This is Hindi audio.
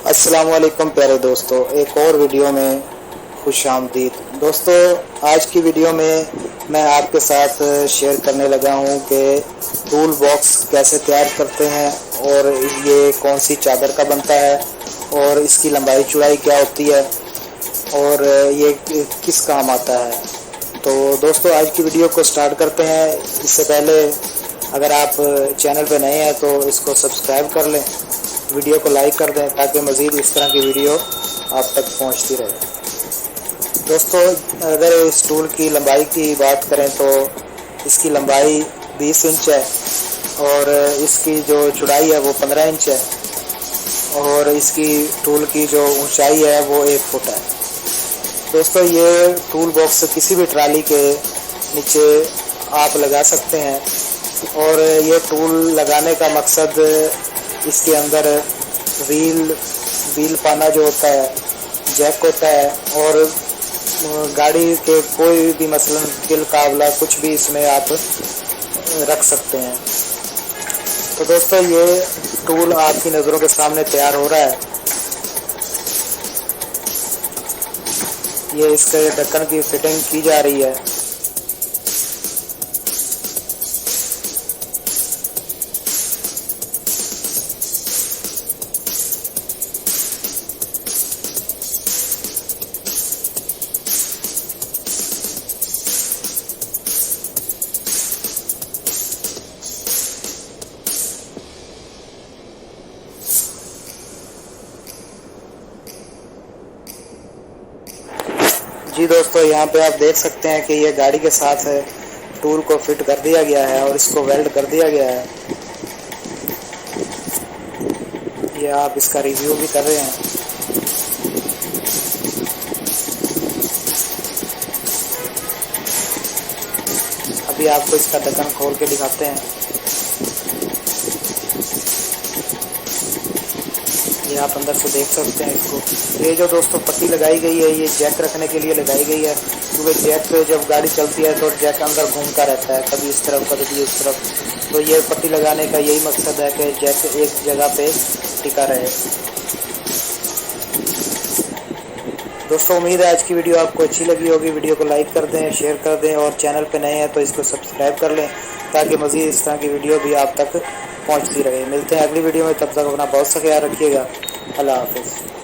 अस्सलाम वालेकुम प्यारे दोस्तों, एक और वीडियो में खुश आमदीद। दोस्तों, आज की वीडियो में मैं आपके साथ शेयर करने लगा हूं कि टूल बॉक्स कैसे तैयार करते हैं और ये कौन सी चादर का बनता है और इसकी लंबाई चौड़ाई क्या होती है और ये किस काम आता है। तो दोस्तों, आज की वीडियो को स्टार्ट करते हैं। इससे पहले अगर आप चैनल पे नए हैं तो इसको सब्सक्राइब कर लें, वीडियो को लाइक कर दें ताकि मज़ीद इस तरह की वीडियो आप तक पहुंचती रहे। दोस्तों, अगर इस टूल की लंबाई की बात करें तो इसकी लंबाई 20 इंच है और इसकी जो चौड़ाई है वो 15 इंच है और इसकी टूल की जो ऊंचाई है वो 1 फुट है। दोस्तों, ये टूल बॉक्स किसी भी ट्राली के नीचे आप लगा सकते हैं और ये टूल लगाने का मकसद इसके अंदर व्हील पाना जो होता है, जैक होता है और गाड़ी के कोई भी मसलन किल काबला कुछ भी इसमें आप रख सकते हैं। तो दोस्तों, ये टूल आपकी नज़रों के सामने तैयार हो रहा है। ये इसके ढक्कन की फिटिंग की जा रही है। जी दोस्तों, यहाँ पे आप देख सकते हैं कि ये गाड़ी के साथ टूल को फिट कर दिया गया है और इसको वेल्ड कर दिया गया है। ये आप इसका रिव्यू भी कर रहे हैं। अभी आपको इसका ढक्कन खोल के दिखाते हैं। ये आप अंदर से देख सकते हैं इसको। ये जो दोस्तों पट्टी लगाई गई है ये जैक रखने के लिए लगाई गई है, क्योंकि जैक पे जब गाड़ी चलती है तो जैक अंदर घूमता रहता है, कभी इस तरफ कभी उस तरफ। तो ये पट्टी लगाने का यही मकसद है कि जैक एक जगह पे टिका रहे। दोस्तों, उम्मीद है आज की वीडियो आपको अच्छी लगी होगी। वीडियो को लाइक कर दें, शेयर कर दें और चैनल पे नए हैं तो इसको सब्सक्राइब कर लें ताकि मज़ीद इस तरह की वीडियो भी आप तक पहुंचती रहे। मिलते हैं अगली वीडियो में, तब तक अपना बहुत सा ख्याल रखिएगा। अल्लाह हाफ़िज़।